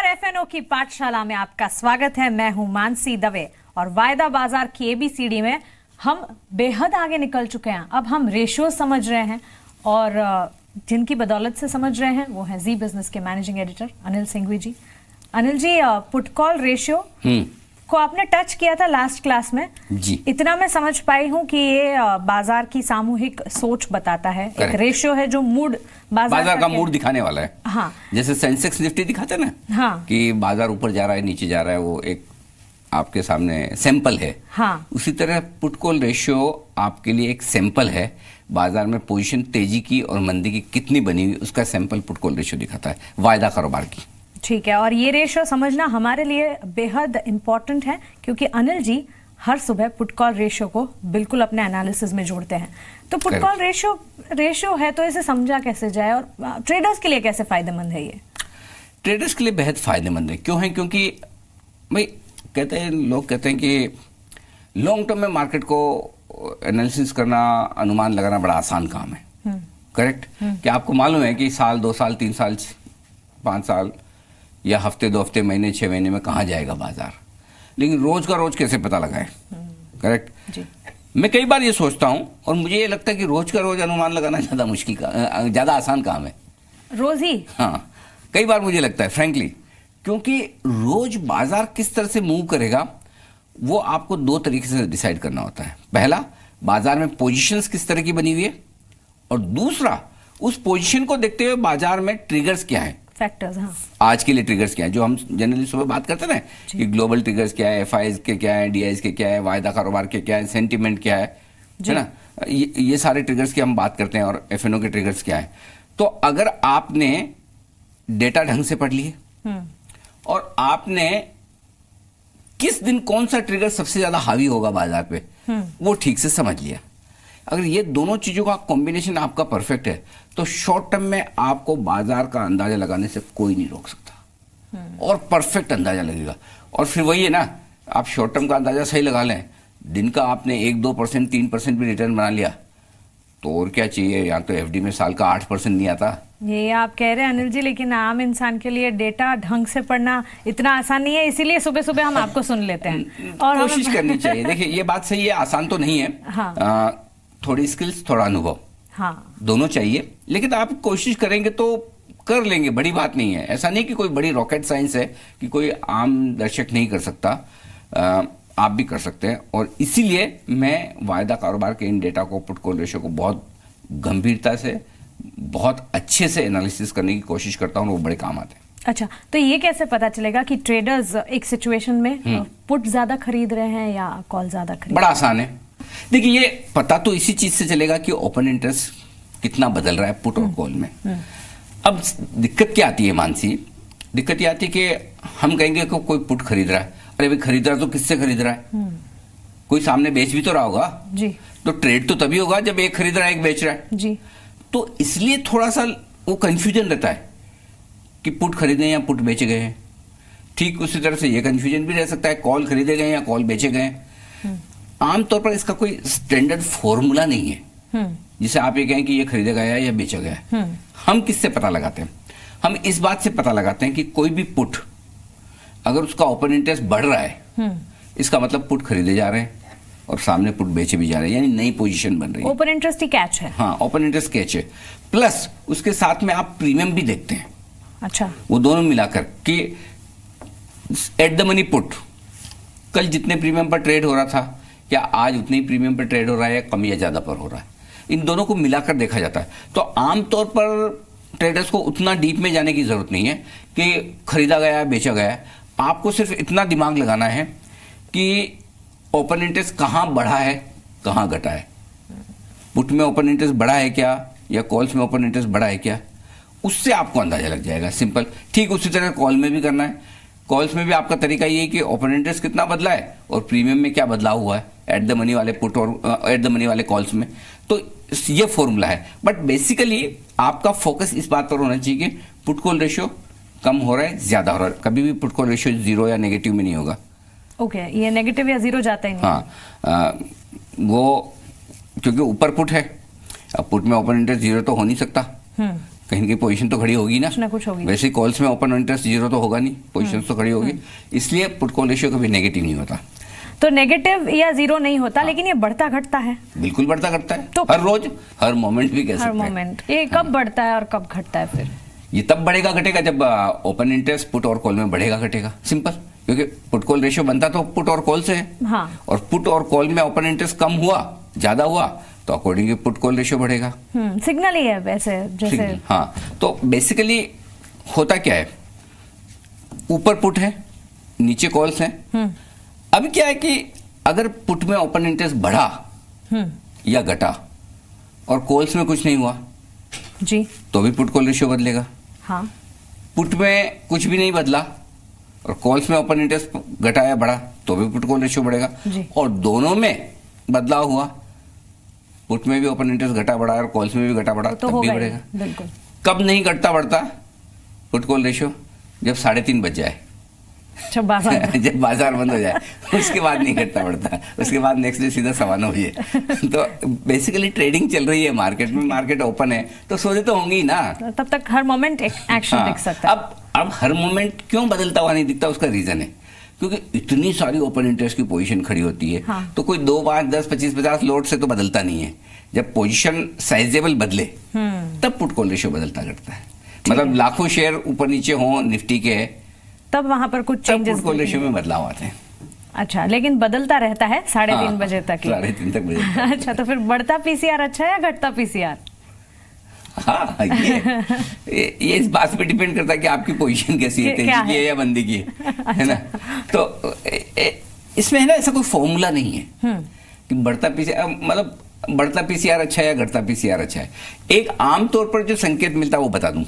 F&O की पाठशाला में आपका स्वागत है। मैं हूं मानसी दवे और वायदा बाजार की एबीसीडी में हम बेहद आगे निकल चुके हैं। अब हम रेशियो समझ रहे हैं और जिनकी बदौलत से समझ रहे हैं वो हैं जी बिजनेस के मैनेजिंग एडिटर अनिल सिंघवी जी। Anil ji, put call ratio को आपने टच किया था लास्ट क्लास में जी। इतना मैं समझ पाई हूं कि ये बाजार की सामूहिक सोच बताता है। एक रेशियो है जो मूड बाजार का मूड दिखाने वाला है। हाँ, जैसे सेंसेक्स निफ्टी दिखाते हैं ना, हाँ, कि बाजार ऊपर जा रहा है नीचे जा रहा है, वो एक आपके सामने सैंपल है। हाँ, उसी तरह पुट कॉल रेशियो आपके लिए एक सैंपल है। बाजार में पोजीशन तेजी की और मंदी की कितनी बनी हुई, उसका सैंपल पुट कॉल रेशियो दिखाता है वायदा कारोबार की। ठीक है। और ये रेशियो समझना हमारे लिए बेहद इंपॉर्टेंट है क्योंकि अनिल जी हर सुबह पुट कॉल रेशियो को बिल्कुल अपने एनालिसिस में जोड़ते हैं। तो पुट कॉल रेशियो है तो इसे समझा कैसे जाए और ट्रेडर्स के लिए कैसे फायदेमंद है ये? ट्रेडर्स के लिए बेहद फायदेमंद है। क्यों है? क्योंकि भाई लोग कहते हैं कि लॉन्ग टर्म में मार्केट को एनालिसिस करना, अनुमान लगाना बड़ा आसान काम है। करेक्ट? कि आपको मालूम है कि साल, 2 साल, 3 साल, 5 साल या हफ्ते, 2 हफ्ते, महीने, 6 महीने में कहाँ जाएगा बाजार, लेकिन रोज का रोज कैसे पता लगाएं? करेक्ट जी। मैं कई बार ये सोचता हूं और मुझे ये लगता है कि रोज का रोज अनुमान लगाना ज्यादा मुश्किल का, ज्यादा आसान काम है। रोज ही? हाँ, कई बार मुझे लगता है फ्रैंकली, क्योंकि रोज बाजार किस तरह से मूव करेगा वो आपको 2 तरीके से डिसाइड करना होता है। पहला, बाजार में पोजीशंस किस तरह की बनी हुई है, और दूसरा, उस पोजीशन को देखते हुए बाजार में ट्रिगर्स क्या है, फैक्टर्स। हाँ, आज के लिए ट्रिगर्स क्या है, जो हम जनरली सुबह बात करते हैं ना, कि ग्लोबल ट्रिगर्स क्या है, एफआईज के क्या है, डीआईज के क्या है, वायदा कारोबार के क्या है, सेंटिमेंट क्या है ना, ये सारे ट्रिगर्स की हम बात करते हैं। और एफएनओ के ट्रिगर्स क्या है। तो अगर आपने डेटा ढंग से पढ़ लिए और आपने किस दिन कौन सा ट्रिगर सबसे ज्यादा हावी होगा बाजार पे, वो ठीक से समझ लिया, अगर ये दोनों चीजों का कॉम्बिनेशन आपका परफेक्ट है, तो शॉर्ट टर्म में आपको बाजार का अंदाजा लगाने से कोई नहीं रोक सकता और परफेक्ट अंदाजा लगेगा। और फिर वही है ना, आप शॉर्ट टर्म का अंदाजा सही लगा लें, दिन का आपने 1-2%, 3% भी रिटर्न बना लिया, तो और क्या चाहिए। यहाँ तो एफडी में साल का 8% नहीं आता। ये आप कह रहे हैं अनिल जी, लेकिन आम इंसान के लिए डेटा ढंग से पढ़ना इतना आसान नहीं है, इसीलिए सुबह सुबह हम आपको सुन लेते हैं और कोशिश करनी चाहिए। देखिए, ये बात सही है, आसान तो नहीं है। हाँ, थोड़ी स्किल्स, थोड़ा अनुभव, हाँ, दोनों चाहिए, लेकिन आप कोशिश करेंगे तो कर लेंगे, बड़ी बात नहीं है। ऐसा नहीं कि कोई बड़ी रॉकेट साइंस है कि कोई आम दर्शक नहीं कर सकता, आप भी कर सकते हैं। और इसीलिए मैं वायदा कारोबार के इन डेटा को, पुट कॉल रेशियो को बहुत गंभीरता से, बहुत अच्छे से एनालिसिस करने की कोशिश करता हूँ, वो बड़े काम आते हैं। अच्छा, तो ये कैसे पता चलेगा कि ट्रेडर्स एक सिचुएशन में पुट ज्यादा खरीद रहे हैं या कॉल ज्यादा खरीद? बड़ा आसान है। देखिए, ये पता तो इसी चीज से चलेगा कि ओपन इंटरेस्ट कितना बदल रहा है पुट और कॉल में। अब दिक्कत क्या आती है मानसी? दिक्कत ये आती है कि हम कहेंगे कि कोई पुट खरीद रहा है, अरे भाई खरीद रहा है तो किससे खरीद रहा है? कोई सामने बेच भी तो रहा होगा जी। तो ट्रेड तो तभी होगा जब एक खरीद रहा है, एक बेच रहा है जी। तो इसलिए थोड़ा सा वो कंफ्यूजन रहता है कि पुट खरीदे या पुट बेचे गए हैं। ठीक उसी तरह से ये कंफ्यूजन भी रह सकता है, कॉल खरीदे गए या कॉल बेचे गए। आमतौर पर इसका कोई स्टैंडर्ड फॉर्मूला नहीं है जिसे आप ये कहें कि ये खरीदा गया है या बेचा गया है। हम किससे पता लगाते हैं? हम इस बात से पता लगाते हैं कि कोई भी पुट अगर उसका ओपन इंटरेस्ट बढ़ रहा है, इसका मतलब पुट खरीदे जा रहे हैं और सामने पुट बेचे भी जा रहे हैं, यानी नई पोजीशन बन रही है। ओपन इंटरेस्ट ही कैच है। हाँ, ओपन इंटरेस्ट कैच है, प्लस उसके साथ में आप प्रीमियम भी देखते हैं। अच्छा, वो दोनों मिलाकर कि एट द मनी पुट कल जितने प्रीमियम पर ट्रेड हो रहा था, क्या आज उतने ही प्रीमियम पर ट्रेड हो रहा है या कम या ज्यादा पर हो रहा है, इन दोनों को मिलाकर देखा जाता है। तो आमतौर पर ट्रेडर्स को उतना डीप में जाने की जरूरत नहीं है कि खरीदा गया है, बेचा गया है। आपको सिर्फ इतना दिमाग लगाना है कि ओपन इंटरेस्ट कहां बढ़ा है, कहां घटा है। पुट में ओपन इंटरेस्ट बढ़ा है क्या, या कॉल्स में ओपन इंटरेस्ट बढ़ा है क्या, उससे आपको अंदाजा लग जाएगा। सिंपल। ठीक उसी तरह कॉल में भी करना है। कॉल्स में भी आपका तरीका ये है कि ओपन इंटरेस्ट कितना बदला है और प्रीमियम में क्या बदलाव हुआ है, एट द मनी वाले पुट और एट द मनी वाले कॉल्स में। तो ये फॉर्मूला है। बट बेसिकली आपका फोकस इस बात पर होना चाहिए कि पुट कॉल रेशियो कम हो रहा है, ज्यादा हो रहा है। कभी भी पुट कॉल रेशियो 0 या नेगेटिव में नहीं होगा। ओके, ये नेगेटिव या 0 जाता ही नहीं। हाँ, वो क्योंकि ऊपर पुट है, अब पुट में ओपन इंटरेस्ट 0 तो हो नहीं सकता, कहीं ना कहीं पोजीशन तो खड़ी होगी ना, कुछ ना कुछ होगी। वैसे कॉल्स में ओपन इंटरेस्ट जीरो तो होगा नहीं, पोजीशन तो खड़ी होगी, इसलिए पुट कॉल रेशियो कभी नेगेटिव नहीं होता। तो नेगेटिव या जीरो नहीं होता, लेकिन ये बढ़ता घटता है। बिल्कुल बढ़ता घटता है, तो हर रोज हर मोमेंट भी कह हर सकते हैं। मोमेंट ये कब बढ़ता है और कब घटता है फिर? ये तब बढ़ेगा घटेगा जब ओपन इंटरेस्ट पुट और कॉल में बढ़ेगा घटेगा, सिंपल। क्योंकि पुट कॉल रेशियो बनता तो पुट और कॉल से है, हाँ। और पुट और कॉल में ओपन इंटरेस्ट कम हुआ, ज्यादा हुआ, तो अकॉर्डिंगली पुट कॉल रेशियो बढ़ेगा। सिग्नल ही है वैसे, जैसे सिग्नल, हाँ। तो बेसिकली होता क्या है, ऊपर पुट है, नीचे कॉल्स हैं। अभी क्या है कि अगर पुट में ओपन इंटरेस्ट बढ़ा या घटा और कॉल्स में कुछ नहीं हुआ जी, तो भी पुट कॉल रेशियो बदलेगा। हाँ। पुट में कुछ भी नहीं बदला और कॉल्स में ओपन इंटरेस्ट घटा या बढ़ा तो भी पुट कॉल रेशियो बढ़ेगा। जी। और दोनों में बदलाव हुआ, पुट में भी ओपन इंटरेस्ट घटा बढ़ा और कॉल्स में भी घटा बढ़ा, तो तब भी होगा ही, बढ़ेगा। बिल्कुल। कब नहीं घटता बढ़ता पुट कॉल रेशियो? जब 3:30 बज जाए, अच्छा, बाजार जब बाजार बंद हो जाए, उसके बाद नहीं घटता बढ़ता, उसके बाद नेक्स्ट डे सीधा 9:15 तो बेसिकली ट्रेडिंग चल रही है मार्केट में, मार्केट ओपन है तो सौदे तो होंगे ही ना। तब तक हर मोमेंट एक्शन दिख सकता है। अब हर मोमेंट क्यों बदलता हुआ नहीं दिखता, उसका रीजन है क्योंकि इतनी सारी ओपन इंटरेस्ट की पोजीशन खड़ी होती है। हाँ। तो कोई 2, 5, 10, 25, 50 लोड से तो बदलता नहीं है। जब पोजीशन साइजेबल बदले तब पुट कॉल रेशियो बदलता घटता है। मतलब लाखों शेयर ऊपर नीचे हों निफ्टी के, तब वहां पर कुछ तब चेंजेस पुट कॉल रेशियो में बदलाव आते हैं। अच्छा, लेकिन बदलता रहता है 3:30 बजे तक ही। 3:30 तक बदलता है। अच्छा, तो फिर बढ़ता पीसीआर अच्छा है या घटता पीसीआर? हाँ, ये इस बात पे डिपेंड करता है कि आपकी पोजीशन कैसी है, तेजी की है या मंदी की है ना। तो इसमें है ना, ऐसा कोई फॉर्मूला नहीं है कि बढ़ता पीसीआर मतलब बढ़ता पीसीआर अच्छा है या घटता पीसीआर अच्छा है। एक आम तौर पर जो संकेत मिलता है वो बता दूं,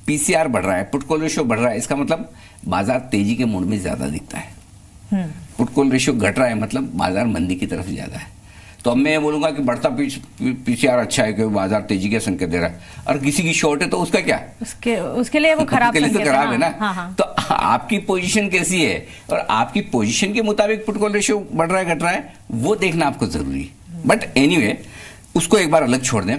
पीसीआर बढ़ रहा है, पुट कॉल रेशियो बढ़ रहा है, इसका मतलब बाजार तेजी के मूड में ज्यादा दिखता है। पुट कॉल रेशियो घट रहा है मतलब बाजार मंदी की तरफ ज्यादा है। तो अब मैं ये बोलूंगा कि बढ़ता पीसीआर अच्छा है क्योंकि बाजार तेजी के संकेत दे रहा है, और किसी की शॉर्ट है तो उसका क्या, उसके लिए वो खराब उसके लिए तो संकेत खराब है ना। हाँ, हाँ। तो आपकी पोजीशन कैसी है और आपकी पोजीशन के मुताबिक पुट कॉल रेशियो बढ़ रहा है घट रहा है, वो देखना आपको जरूरी है। बट एनीवे, उसको एक बार अलग छोड़ दें।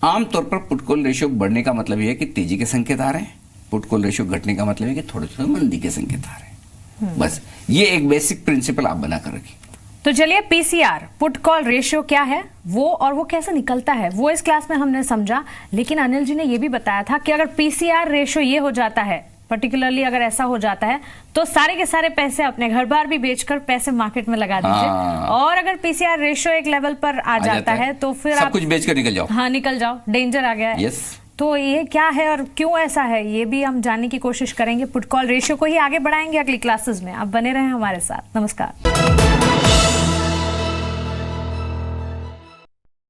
आमतौर पर पुट कॉल रेशियो बढ़ने का मतलब यह है कि तेजी के संकेत आ रहे हैं, पुट कॉल रेशियो घटने का मतलब है कि थोड़े थोड़े मंदी के संकेत आ रहे हैं। बस ये एक बेसिक प्रिंसिपल आप बना कर रखिए। तो चलिए, पीसीआर पुट कॉल रेशियो क्या है वो, और वो कैसे निकलता है, वो इस क्लास में हमने समझा। लेकिन अनिल जी ने ये भी बताया था कि अगर पीसीआर रेशियो ये हो जाता है, पर्टिकुलरली अगर ऐसा हो जाता है, तो सारे के सारे पैसे अपने घर बार भी बेचकर पैसे मार्केट में लगा दीजिए। और अगर पीसीआर रेशियो एक लेवल पर आ जाता है तो फिर सब आप कुछ बेच कर निकल जाओ। हाँ, निकल जाओ, डेंजर आ गया है। यस। तो ये क्या है और क्यों ऐसा है, ये भी हम जानने की कोशिश करेंगे। पुट कॉल रेशियो को ही आगे बढ़ाएंगे अगली क्लासेस में। आप बने रहें हमारे साथ। नमस्कार।